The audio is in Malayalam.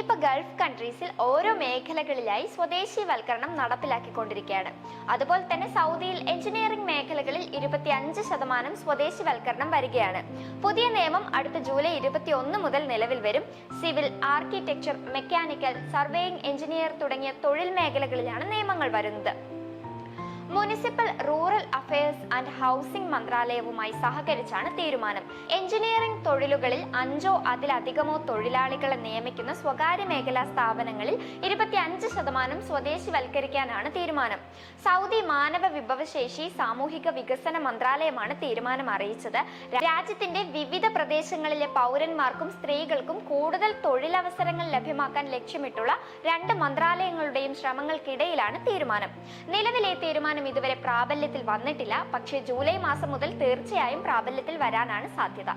ഇപ്പൊ ഗൾഫ് കൺട്രീസിൽ ഓരോ മേഖലകളിലായി സ്വദേശീവൽക്കരണം നടപ്പിലാക്കിക്കൊണ്ടിരിക്കുകയാണ്. അതുപോലെ തന്നെ സൗദിയിൽ എഞ്ചിനീയറിംഗ് മേഖലകളിൽ 25% സ്വദേശീവൽക്കരണം വരികയാണ്. പുതിയ നിയമം അടുത്ത ജൂലൈ 21 മുതൽ നിലവിൽ വരും. Civil, architecture, mechanical, surveying engineer തുടങ്ങിയ തൊഴിൽ മേഖലകളിലാണ് നിയമങ്ങൾ വരുന്നത്. Municipal rural affairs and housing മന്ത്രാലയവുമായി സഹകരിച്ചാണ് തീരുമാനം. എഞ്ചിനീയറിംഗ് തൊഴിലുകളിൽ 5 അതിലധികമോ തൊഴിലാളികളെ നിയമിക്കുന്ന സ്വകാര്യ മേഖലാ സ്ഥാപനങ്ങളിൽ 25% സ്വദേശിവൽക്കരിക്കാനാണ് തീരുമാനം. സൗദി മാനവ വിഭവശേഷി സാമൂഹിക വികസന മന്ത്രാലയമാണ് തീരുമാനം അറിയിച്ചത്. രാജ്യത്തിന്റെ വിവിധ പ്രദേശങ്ങളിലെ പൗരന്മാർക്കും സ്ത്രീകൾക്കും കൂടുതൽ തൊഴിലവസരങ്ങൾ ലഭ്യമാക്കാൻ ലക്ഷ്യമിട്ടുള്ള 2 മന്ത്രാലയങ്ങളുടെയും ശ്രമങ്ങൾക്കിടയിലാണ് തീരുമാനം. നിലവിലെ തീരുമാനം ഇതുവരെ പ്രാബല്യത്തിൽ വന്നിട്ടില്ല. പക്ഷേ ജൂലൈ മാസം മുതൽ തീർച്ചയായും പ്രാബല്യത്തിൽ വരാനാണ് സാധ്യത.